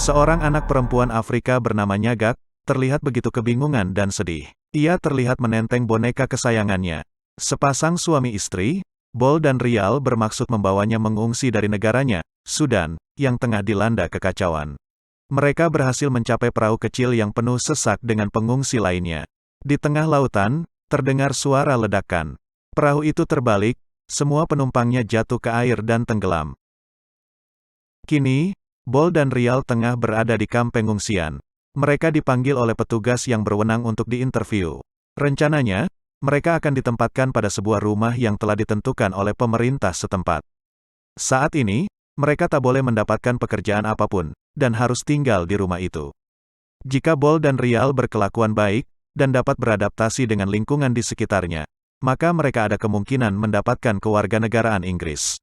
Seorang anak perempuan Afrika bernama Nyagak, terlihat begitu kebingungan dan sedih. Ia terlihat menenteng boneka kesayangannya. Sepasang suami istri, Bol dan Rial bermaksud membawanya mengungsi dari negaranya, Sudan, yang tengah dilanda kekacauan. Mereka berhasil mencapai perahu kecil yang penuh sesak dengan pengungsi lainnya. Di tengah lautan, terdengar suara ledakan. Perahu itu terbalik, semua penumpangnya jatuh ke air dan tenggelam. Kini, Bol dan Rial tengah berada di kamp pengungsian. Mereka dipanggil oleh petugas yang berwenang untuk diinterview. Rencananya, mereka akan ditempatkan pada sebuah rumah yang telah ditentukan oleh pemerintah setempat. Saat ini, mereka tak boleh mendapatkan pekerjaan apapun, dan harus tinggal di rumah itu. Jika Bol dan Rial berkelakuan baik, dan dapat beradaptasi dengan lingkungan di sekitarnya, maka mereka ada kemungkinan mendapatkan kewarganegaraan Inggris.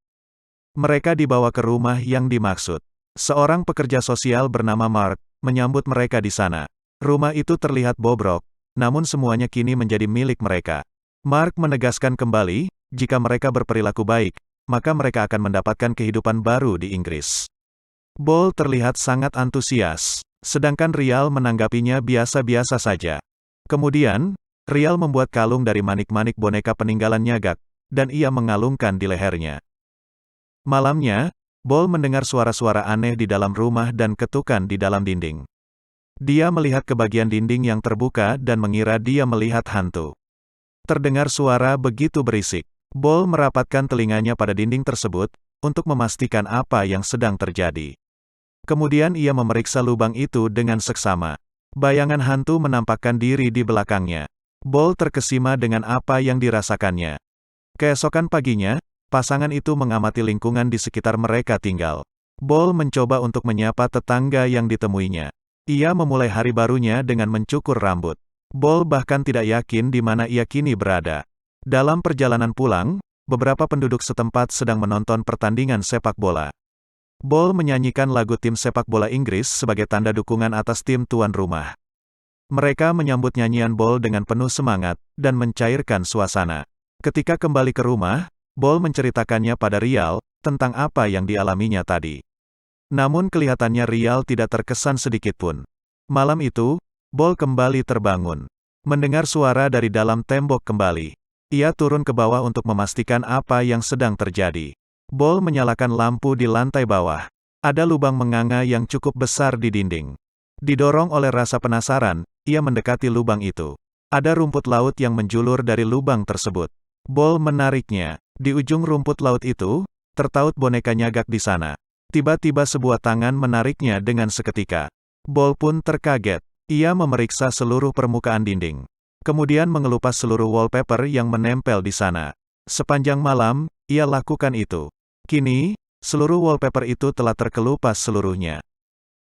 Mereka dibawa ke rumah yang dimaksud. Seorang pekerja sosial bernama Mark menyambut mereka di sana. Rumah itu terlihat bobrok, namun semuanya kini menjadi milik mereka. Mark menegaskan kembali, jika mereka berperilaku baik, maka mereka akan mendapatkan kehidupan baru di Inggris. Bol terlihat sangat antusias, sedangkan Rial menanggapinya biasa-biasa saja. Kemudian, Rial membuat kalung dari manik-manik boneka peninggalan Nyagak, dan ia mengalungkan di lehernya. Malamnya, Bol mendengar suara-suara aneh di dalam rumah dan ketukan di dalam dinding. Dia melihat ke bagian dinding yang terbuka dan mengira dia melihat hantu. Terdengar suara begitu berisik. Bol merapatkan telinganya pada dinding tersebut, untuk memastikan apa yang sedang terjadi. Kemudian ia memeriksa lubang itu dengan seksama. Bayangan hantu menampakkan diri di belakangnya. Bol terkesima dengan apa yang dirasakannya. Keesokan paginya, pasangan itu mengamati lingkungan di sekitar mereka tinggal. Bol mencoba untuk menyapa tetangga yang ditemuinya. Ia memulai hari barunya dengan mencukur rambut. Bol bahkan tidak yakin di mana ia kini berada. Dalam perjalanan pulang, beberapa penduduk setempat sedang menonton pertandingan sepak bola. Bol menyanyikan lagu tim sepak bola Inggris sebagai tanda dukungan atas tim tuan rumah. Mereka menyambut nyanyian Bol dengan penuh semangat, dan mencairkan suasana. Ketika kembali ke rumah, Bol menceritakannya pada Rial, tentang apa yang dialaminya tadi. Namun kelihatannya Rial tidak terkesan sedikitpun. Malam itu, Bol kembali terbangun. Mendengar suara dari dalam tembok kembali. Ia turun ke bawah untuk memastikan apa yang sedang terjadi. Bol menyalakan lampu di lantai bawah. Ada lubang menganga yang cukup besar di dinding. Didorong oleh rasa penasaran, ia mendekati lubang itu. Ada rumput laut yang menjulur dari lubang tersebut. Bol menariknya. Di ujung rumput laut itu, tertaut boneka Nyagak di sana. Tiba-tiba sebuah tangan menariknya dengan seketika. Bol pun terkaget. Ia memeriksa seluruh permukaan dinding. Kemudian mengelupas seluruh wallpaper yang menempel di sana. Sepanjang malam, ia lakukan itu. Kini, seluruh wallpaper itu telah terkelupas seluruhnya.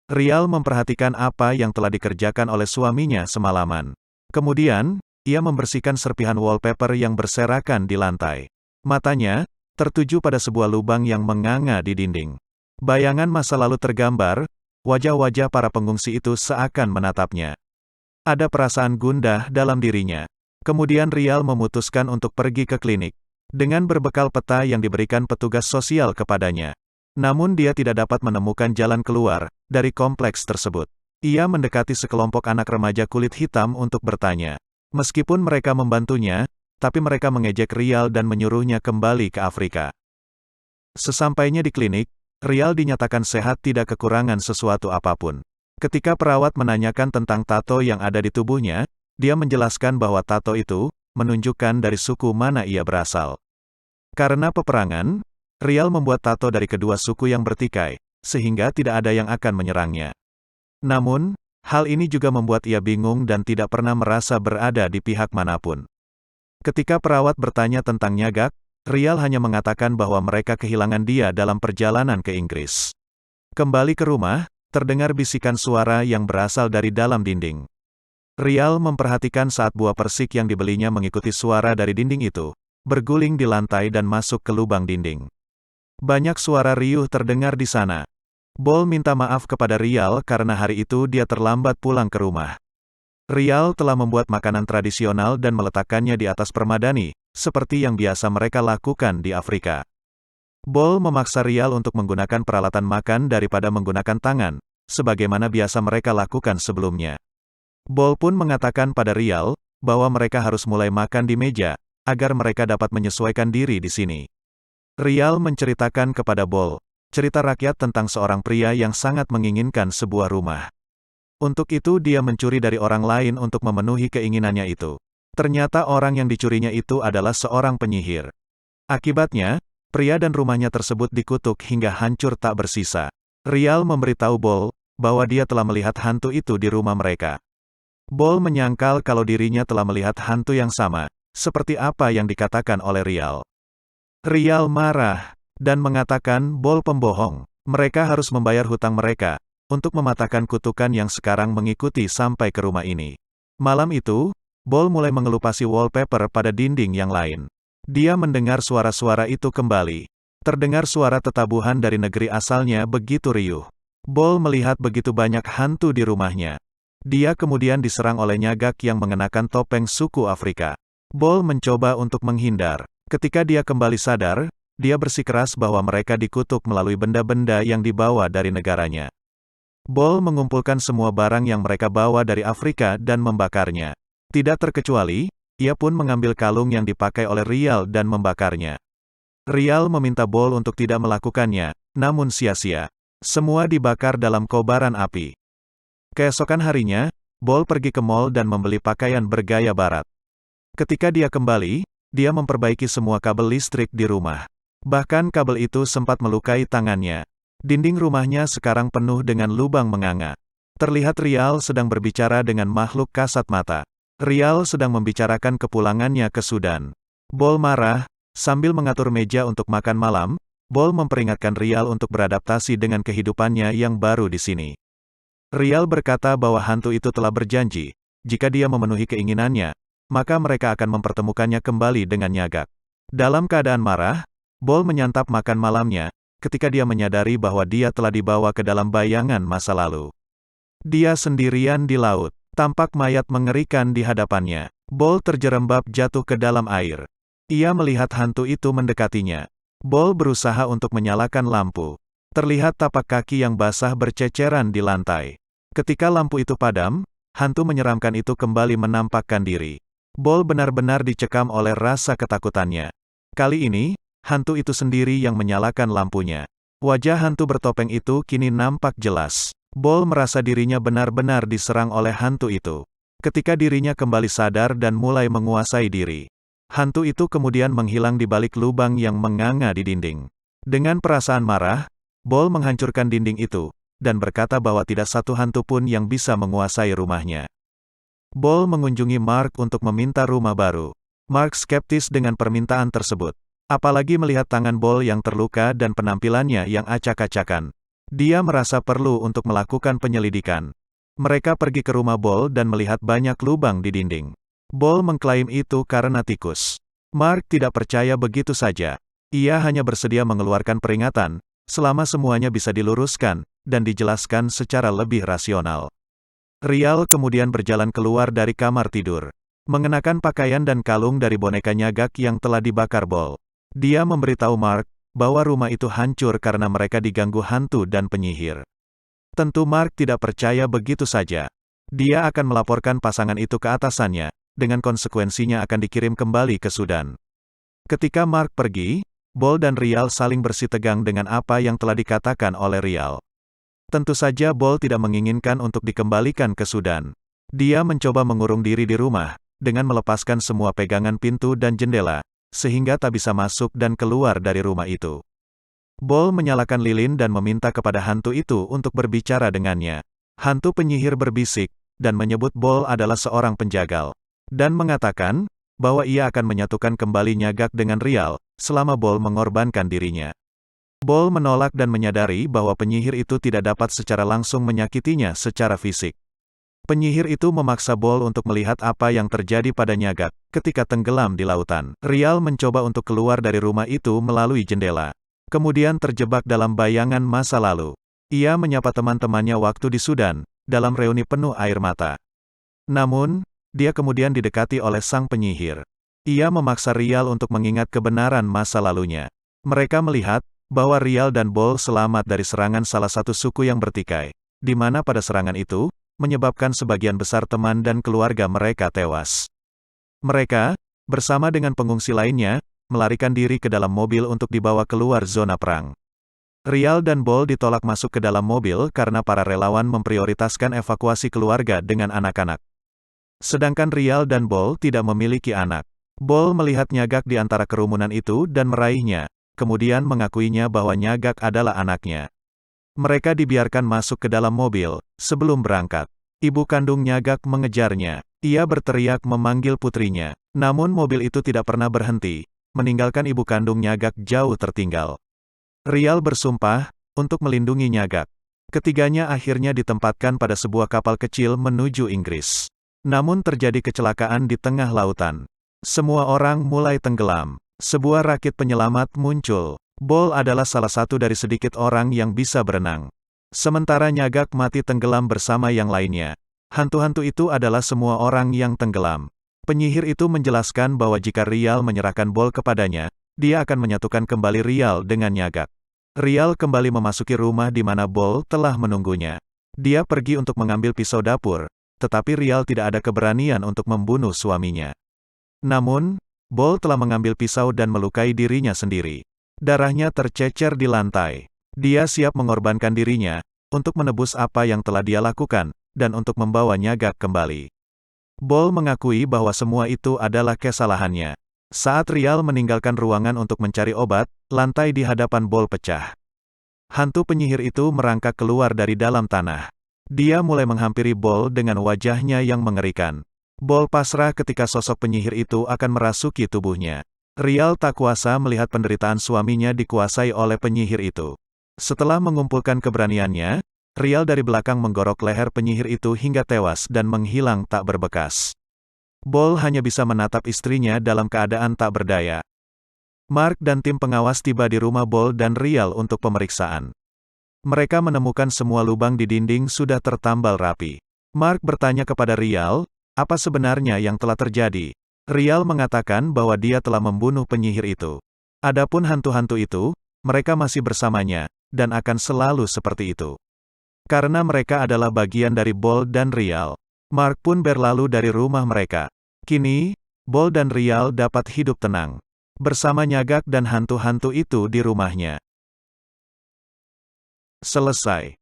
Rial memperhatikan apa yang telah dikerjakan oleh suaminya semalaman. Kemudian, ia membersihkan serpihan wallpaper yang berserakan di lantai. Matanya tertuju pada sebuah lubang yang menganga di dinding. Bayangan masa lalu tergambar, wajah-wajah para pengungsi itu seakan menatapnya. Ada perasaan gundah dalam dirinya. Kemudian Rial memutuskan untuk pergi ke klinik. Dengan berbekal peta yang diberikan petugas sosial kepadanya. Namun dia tidak dapat menemukan jalan keluar dari kompleks tersebut. Ia mendekati sekelompok anak remaja kulit hitam untuk bertanya. Meskipun mereka membantunya, tapi mereka mengejek Rial dan menyuruhnya kembali ke Afrika. Sesampainya di klinik, Rial dinyatakan sehat tidak kekurangan sesuatu apapun. Ketika perawat menanyakan tentang tato yang ada di tubuhnya, dia menjelaskan bahwa tato itu menunjukkan dari suku mana ia berasal. Karena peperangan, Rial membuat tato dari kedua suku yang bertikai, sehingga tidak ada yang akan menyerangnya. Namun, hal ini juga membuat ia bingung dan tidak pernah merasa berada di pihak manapun. Ketika perawat bertanya tentang Nyagak, Rial hanya mengatakan bahwa mereka kehilangan dia dalam perjalanan ke Inggris. Kembali ke rumah, terdengar bisikan suara yang berasal dari dalam dinding. Rial memperhatikan saat buah persik yang dibelinya mengikuti suara dari dinding itu, berguling di lantai dan masuk ke lubang dinding. Banyak suara riuh terdengar di sana. Bol minta maaf kepada Rial karena hari itu dia terlambat pulang ke rumah. Rial telah membuat makanan tradisional dan meletakkannya di atas permadani, seperti yang biasa mereka lakukan di Afrika. Bol memaksa Rial untuk menggunakan peralatan makan daripada menggunakan tangan, sebagaimana biasa mereka lakukan sebelumnya. Bol pun mengatakan pada Rial, bahwa mereka harus mulai makan di meja, agar mereka dapat menyesuaikan diri di sini. Rial menceritakan kepada Bol, cerita rakyat tentang seorang pria yang sangat menginginkan sebuah rumah. Untuk itu dia mencuri dari orang lain untuk memenuhi keinginannya itu. Ternyata orang yang dicurinya itu adalah seorang penyihir. Akibatnya, pria dan rumahnya tersebut dikutuk hingga hancur tak bersisa. Rial memberitahu Bol, bahwa dia telah melihat hantu itu di rumah mereka. Bol menyangkal kalau dirinya telah melihat hantu yang sama, seperti apa yang dikatakan oleh Rial. Rial marah, dan mengatakan Bol pembohong. Mereka harus membayar hutang mereka, untuk mematahkan kutukan yang sekarang mengikuti sampai ke rumah ini. Malam itu, Bol mulai mengelupasi wallpaper pada dinding yang lain. Dia mendengar suara-suara itu kembali. Terdengar suara tetabuhan dari negeri asalnya begitu riuh. Bol melihat begitu banyak hantu di rumahnya. Dia kemudian diserang oleh nyagak yang mengenakan topeng suku Afrika. Bol mencoba untuk menghindar. Ketika dia kembali sadar, dia bersikeras bahwa mereka dikutuk melalui benda-benda yang dibawa dari negaranya. Bol mengumpulkan semua barang yang mereka bawa dari Afrika dan membakarnya. Tidak terkecuali, ia pun mengambil kalung yang dipakai oleh Rial dan membakarnya. Rial meminta Bol untuk tidak melakukannya, namun sia-sia. Semua dibakar dalam kobaran api. Keesokan harinya, Bol pergi ke mall dan membeli pakaian bergaya barat. Ketika dia kembali, dia memperbaiki semua kabel listrik di rumah. Bahkan kabel itu sempat melukai tangannya. Dinding rumahnya sekarang penuh dengan lubang menganga. Terlihat Rial sedang berbicara dengan makhluk kasat mata. Rial sedang membicarakan kepulangannya ke Sudan. Bol marah, sambil mengatur meja untuk makan malam, Bol memperingatkan Rial untuk beradaptasi dengan kehidupannya yang baru di sini. Rial berkata bahwa hantu itu telah berjanji, jika dia memenuhi keinginannya, maka mereka akan mempertemukannya kembali dengan nyagak. Dalam keadaan marah, Bol menyantap makan malamnya, ketika dia menyadari bahwa dia telah dibawa ke dalam bayangan masa lalu. Dia sendirian di laut, tampak mayat mengerikan di hadapannya. Bol terjerembab jatuh ke dalam air. Ia melihat hantu itu mendekatinya. Bol berusaha untuk menyalakan lampu. Terlihat tapak kaki yang basah berceceran di lantai. Ketika lampu itu padam, hantu menyeramkan itu kembali menampakkan diri. Bol benar-benar dicekam oleh rasa ketakutannya. Kali ini, hantu itu sendiri yang menyalakan lampunya. Wajah hantu bertopeng itu kini nampak jelas. Bol merasa dirinya benar-benar diserang oleh hantu itu. Ketika dirinya kembali sadar dan mulai menguasai diri, hantu itu kemudian menghilang di balik lubang yang menganga di dinding. Dengan perasaan marah, Bol menghancurkan dinding itu, dan berkata bahwa tidak satu hantu pun yang bisa menguasai rumahnya. Bol mengunjungi Mark untuk meminta rumah baru. Mark skeptis dengan permintaan tersebut. Apalagi melihat tangan Bol yang terluka dan penampilannya yang acak-acakan. Dia merasa perlu untuk melakukan penyelidikan. Mereka pergi ke rumah Bol dan melihat banyak lubang di dinding. Bol mengklaim itu karena tikus. Mark tidak percaya begitu saja. Ia hanya bersedia mengeluarkan peringatan, selama semuanya bisa diluruskan, dan dijelaskan secara lebih rasional. Rial kemudian berjalan keluar dari kamar tidur. Mengenakan pakaian dan kalung dari boneka nyagak yang telah dibakar Bol. Dia memberitahu Mark, bahwa rumah itu hancur karena mereka diganggu hantu dan penyihir. Tentu Mark tidak percaya begitu saja. Dia akan melaporkan pasangan itu ke atasannya, dengan konsekuensinya akan dikirim kembali ke Sudan. Ketika Mark pergi, Bol dan Rial saling bersitegang dengan apa yang telah dikatakan oleh Rial. Tentu saja Bol tidak menginginkan untuk dikembalikan ke Sudan. Dia mencoba mengurung diri di rumah, dengan melepaskan semua pegangan pintu dan jendela, sehingga tak bisa masuk dan keluar dari rumah itu. Bol menyalakan lilin dan meminta kepada hantu itu untuk berbicara dengannya. Hantu penyihir berbisik, dan menyebut Bol adalah seorang penjagal. Dan mengatakan, bahwa ia akan menyatukan kembali nyagak dengan Rial, selama Bol mengorbankan dirinya. Bol menolak dan menyadari bahwa penyihir itu tidak dapat secara langsung menyakitinya secara fisik. Penyihir itu memaksa Bol untuk melihat apa yang terjadi pada nyagak, ketika tenggelam di lautan. Rial mencoba untuk keluar dari rumah itu melalui jendela. Kemudian terjebak dalam bayangan masa lalu. Ia menyapa teman-temannya waktu di Sudan, dalam reuni penuh air mata. Namun, dia kemudian didekati oleh sang penyihir. Ia memaksa Rial untuk mengingat kebenaran masa lalunya. Mereka melihat, bahwa Rial dan Bol selamat dari serangan salah satu suku yang bertikai. di mana pada serangan itu, menyebabkan sebagian besar teman dan keluarga mereka tewas. Mereka, bersama dengan pengungsi lainnya, melarikan diri ke dalam mobil untuk dibawa keluar zona perang. Rial dan Bol ditolak masuk ke dalam mobil karena para relawan memprioritaskan evakuasi keluarga dengan anak-anak. Sedangkan Rial dan Bol tidak memiliki anak. Bol melihat Nyagak di antara kerumunan itu dan meraihnya, kemudian mengakuinya bahwa Nyagak adalah anaknya. Mereka dibiarkan masuk ke dalam mobil. Sebelum berangkat, ibu kandung Nyagak mengejarnya. Ia berteriak memanggil putrinya. Namun mobil itu tidak pernah berhenti, meninggalkan ibu kandung Nyagak jauh tertinggal. Rial bersumpah untuk melindungi Nyagak. Ketiganya akhirnya ditempatkan pada sebuah kapal kecil menuju Inggris. Namun terjadi kecelakaan di tengah lautan. Semua orang mulai tenggelam. Sebuah rakit penyelamat muncul. Bol adalah salah satu dari sedikit orang yang bisa berenang. Sementara Nyagak mati tenggelam bersama yang lainnya. Hantu-hantu itu adalah semua orang yang tenggelam. Penyihir itu menjelaskan bahwa jika Rial menyerahkan Bol kepadanya, dia akan menyatukan kembali Rial dengan Nyagak. Rial kembali memasuki rumah di mana Bol telah menunggunya. Dia pergi untuk mengambil pisau dapur, tetapi Rial tidak ada keberanian untuk membunuh suaminya. Namun, Bol telah mengambil pisau dan melukai dirinya sendiri. Darahnya tercecer di lantai. Dia siap mengorbankan dirinya, untuk menebus apa yang telah dia lakukan, dan untuk membawa Nyagak kembali. Bol mengakui bahwa semua itu adalah kesalahannya. Saat Rial meninggalkan ruangan untuk mencari obat, lantai di hadapan Bol pecah. Hantu penyihir itu merangkak keluar dari dalam tanah. Dia mulai menghampiri Bol dengan wajahnya yang mengerikan. Bol pasrah ketika sosok penyihir itu akan merasuki tubuhnya. Rial tak kuasa melihat penderitaan suaminya dikuasai oleh penyihir itu. Setelah mengumpulkan keberaniannya, Rial dari belakang menggorok leher penyihir itu hingga tewas dan menghilang tak berbekas. Bol hanya bisa menatap istrinya dalam keadaan tak berdaya. Mark dan tim pengawas tiba di rumah Bol dan Rial untuk pemeriksaan. Mereka menemukan semua lubang di dinding sudah tertambal rapi. Mark bertanya kepada Rial, apa sebenarnya yang telah terjadi? Rial mengatakan bahwa dia telah membunuh penyihir itu. Adapun hantu-hantu itu, mereka masih bersamanya, dan akan selalu seperti itu. Karena mereka adalah bagian dari Bol dan Rial. Mark pun berlalu dari rumah mereka. Kini, Bol dan Rial dapat hidup tenang bersama Nyagak dan hantu-hantu itu di rumahnya. Selesai.